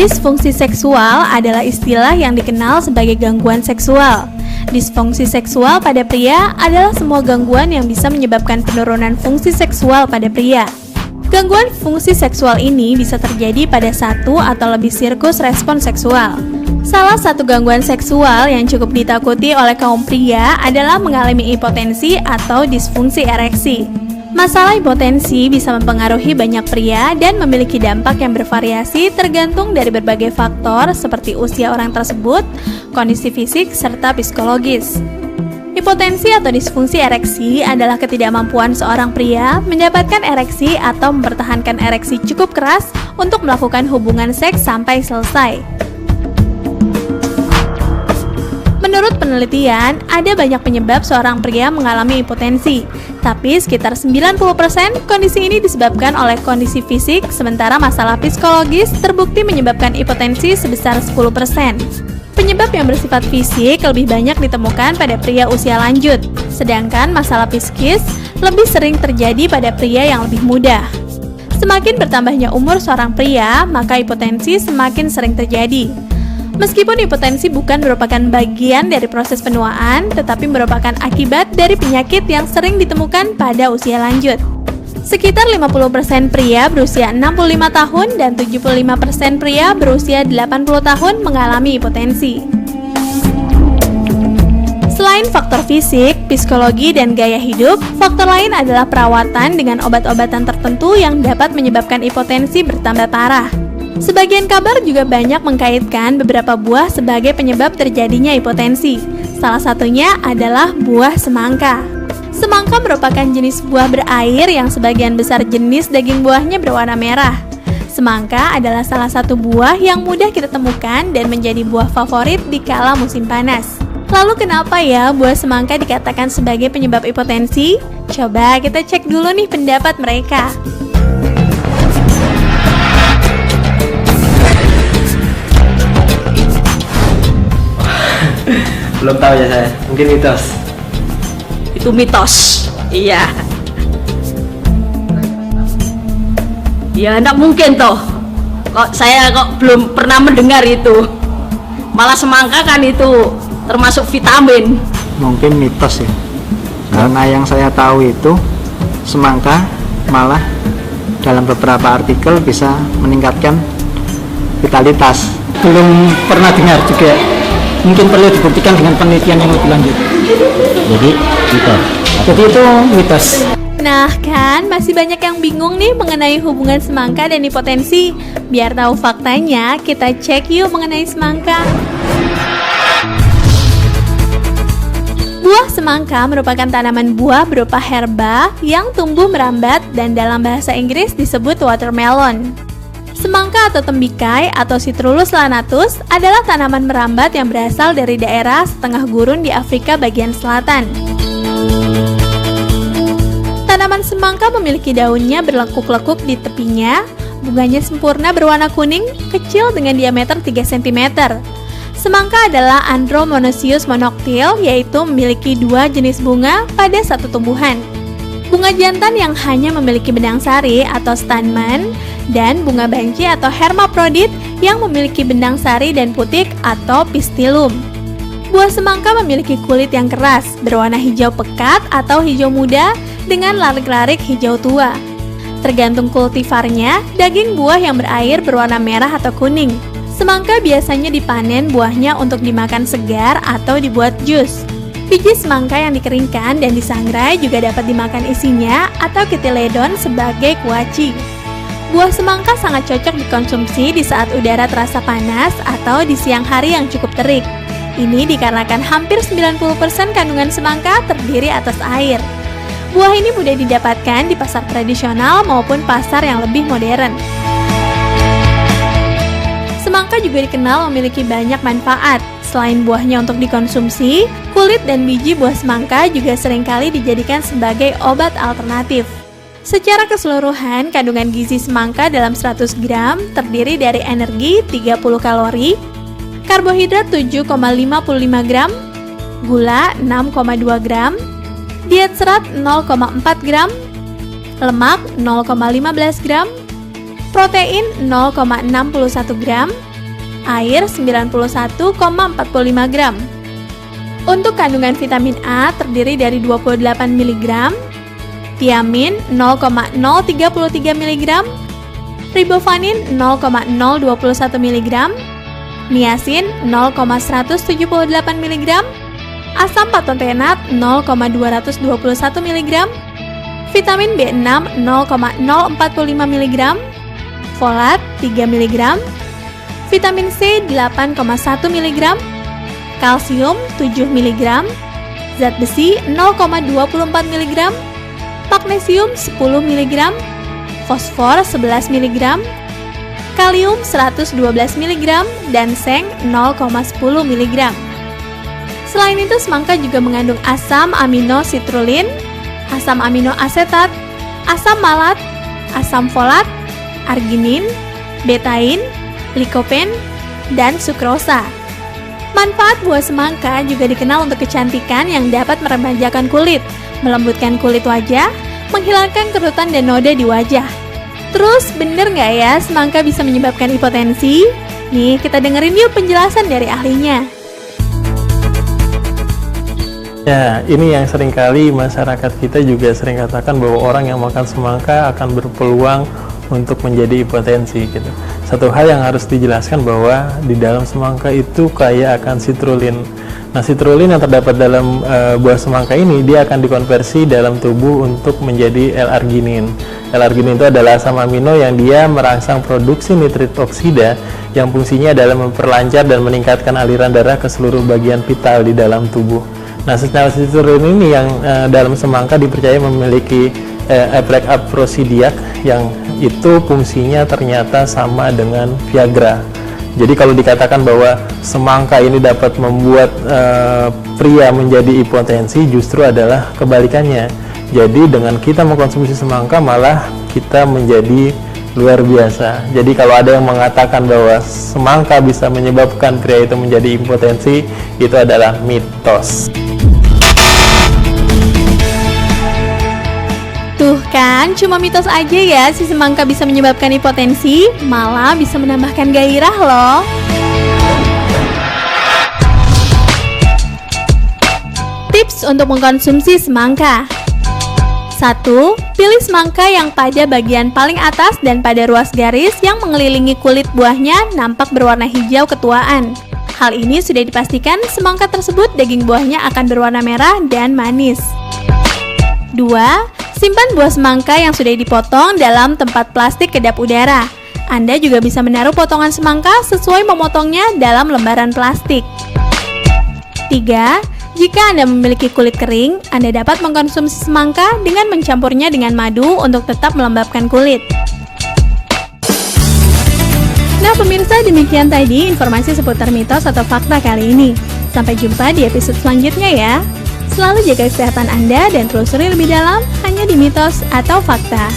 Disfungsi seksual adalah istilah yang dikenal sebagai gangguan seksual. Disfungsi seksual pada pria adalah semua gangguan yang bisa menyebabkan penurunan fungsi seksual pada pria. Gangguan fungsi seksual ini bisa terjadi pada satu atau lebih siklus respons seksual. Salah satu gangguan seksual yang cukup ditakuti oleh kaum pria adalah mengalami impotensi atau disfungsi ereksi. Masalah impotensi bisa mempengaruhi banyak pria dan memiliki dampak yang bervariasi tergantung dari berbagai faktor seperti usia orang tersebut, kondisi fisik, serta psikologis. Impotensi atau disfungsi ereksi adalah ketidakmampuan seorang pria mendapatkan ereksi atau mempertahankan ereksi cukup keras untuk melakukan hubungan seks sampai selesai. Menurut penelitian, ada banyak penyebab seorang pria mengalami impotensi, tapi sekitar 90% kondisi ini disebabkan oleh kondisi fisik, sementara masalah psikologis terbukti menyebabkan impotensi sebesar 10%. Penyebab yang bersifat fisik lebih banyak ditemukan pada pria usia lanjut, sedangkan masalah psikis lebih sering terjadi pada pria yang lebih muda. Semakin bertambahnya umur seorang pria, maka impotensi semakin sering terjadi. Meskipun impotensi bukan merupakan bagian dari proses penuaan, tetapi merupakan akibat dari penyakit yang sering ditemukan pada usia lanjut. Sekitar 50% pria berusia 65 tahun dan 75% pria berusia 80 tahun mengalami impotensi. Selain faktor fisik, psikologi, dan gaya hidup, faktor lain adalah perawatan dengan obat-obatan tertentu yang dapat menyebabkan impotensi bertambah parah. Sebagian kabar juga banyak mengkaitkan beberapa buah sebagai penyebab terjadinya impotensi. Salah satunya adalah buah semangka. Semangka merupakan jenis buah berair yang sebagian besar jenis daging buahnya berwarna merah. Semangka adalah salah satu buah yang mudah kita temukan dan menjadi buah favorit di kala musim panas. Lalu kenapa ya buah semangka dikatakan sebagai penyebab impotensi? Coba kita cek dulu nih pendapat mereka. Belum tahu ya saya, mungkin mitos. Itu mitos, iya. Ya enggak mungkin toh. Saya belum pernah mendengar itu. Malah semangka kan itu termasuk vitamin. Mungkin mitos ya. Karena yang saya tahu itu semangka malah dalam beberapa artikel bisa meningkatkan vitalitas. Belum pernah dengar juga. Mungkin perlu dibuktikan dengan penelitian yang lebih lanjut. Jadi mitos. Jadi itu mitos. Nah kan, masih banyak yang bingung nih mengenai hubungan semangka dan impotensi. Biar tahu faktanya, kita cek yuk mengenai semangka. Buah semangka merupakan tanaman buah berupa herba yang tumbuh merambat dan dalam bahasa Inggris disebut watermelon. Semangka atau tembikai atau Citrullus lanatus adalah tanaman merambat yang berasal dari daerah setengah gurun di Afrika bagian selatan. Tanaman semangka memiliki daunnya berlekuk-lekuk di tepinya, bunganya sempurna berwarna kuning, kecil dengan diameter 3 cm. Semangka adalah Andromonaceous monoctyl, yaitu memiliki 2 jenis bunga pada satu tumbuhan. Bunga jantan yang hanya memiliki benang sari atau stamen, dan bunga banci atau hermaprodit yang memiliki benang sari dan putik atau pistilum. Buah semangka memiliki kulit yang keras, berwarna hijau pekat atau hijau muda dengan larik-larik hijau tua. Tergantung kultivarnya, daging buah yang berair berwarna merah atau kuning. Semangka biasanya dipanen buahnya untuk dimakan segar atau dibuat jus. Biji semangka yang dikeringkan dan disangrai juga dapat dimakan isinya atau ketiledon sebagai kuaci. Buah semangka sangat cocok dikonsumsi di saat udara terasa panas atau di siang hari yang cukup terik. Ini dikarenakan hampir 90% kandungan semangka terdiri atas air. Buah ini mudah didapatkan di pasar tradisional maupun pasar yang lebih modern. Semangka juga dikenal memiliki banyak manfaat. Selain buahnya untuk dikonsumsi, kulit dan biji buah semangka juga seringkali dijadikan sebagai obat alternatif. Secara keseluruhan, kandungan gizi semangka dalam 100 gram terdiri dari energi 30 kalori, karbohidrat 7,55 gram, gula 6,2 gram, diet serat 0,4 gram, lemak 0,15 gram, protein 0,61 gram, air 91,45 gram. Untuk kandungan vitamin A terdiri dari 28 mg, tiamin 0,033 mg, ribofanin 0,021 mg, niacin 0,178 mg, asam pantotenat 0,221 mg, vitamin B6 0,045 mg, folat 3 mg, vitamin C 8,1 mg, kalsium 7 mg, zat besi 0,24 mg, magnesium 10 mg, fosfor 11 mg, kalium 112 mg, dan seng 0,10 mg. Selain itu, semangka juga mengandung asam amino sitrulin, asam amino asetat, asam malat, asam folat, arginin, betain, likopen, dan sukrosa. Manfaat buah semangka juga dikenal untuk kecantikan yang dapat meremajakan kulit, melembutkan kulit wajah, menghilangkan kerutan dan noda di wajah. Terus, bener nggak ya semangka bisa menyebabkan hipotensi? Nih, kita dengerin yuk penjelasan dari ahlinya. Ya, ini yang seringkali masyarakat kita juga sering katakan bahwa orang yang makan semangka akan berpeluang untuk menjadi hipotensi gitu. Satu hal yang harus dijelaskan bahwa di dalam semangka itu kaya akan sitrulin. Nah, sitrulin yang terdapat dalam buah semangka ini dia akan dikonversi dalam tubuh untuk menjadi L-arginin. L-arginin itu adalah asam amino yang dia merangsang produksi nitrit oksida yang fungsinya adalah memperlancar dan meningkatkan aliran darah ke seluruh bagian vital di dalam tubuh. Nah, secara sitrulin ini yang dalam semangka dipercaya memiliki efek aprosidiak yang itu fungsinya ternyata sama dengan Viagra. Jadi kalau dikatakan bahwa semangka ini dapat membuat pria menjadi hipotensi, justru adalah kebalikannya. Jadi dengan kita mengkonsumsi semangka malah kita menjadi luar biasa. Jadi kalau ada yang mengatakan bahwa semangka bisa menyebabkan pria itu menjadi impotensi, itu adalah mitos. Tuh kan, cuma mitos aja ya si semangka bisa menyebabkan hipotensi, malah bisa menambahkan gairah loh. Tips untuk mengkonsumsi semangka. 1. Pilih semangka yang pada bagian paling atas dan pada ruas garis yang mengelilingi kulit buahnya nampak berwarna hijau ketuaan. Hal ini sudah dipastikan semangka tersebut daging buahnya akan berwarna merah dan manis. 2. Simpan buah semangka yang sudah dipotong dalam tempat plastik kedap udara. Anda juga bisa menaruh potongan semangka sesuai memotongnya dalam lembaran plastik. 3. Jika Anda memiliki kulit kering, Anda dapat mengkonsumsi semangka dengan mencampurnya dengan madu untuk tetap melembabkan kulit. Nah pemirsa, demikian tadi informasi seputar mitos atau fakta kali ini. Sampai jumpa di episode selanjutnya ya. Selalu jaga kesehatan Anda dan telusuri lebih dalam hanya di mitos atau fakta.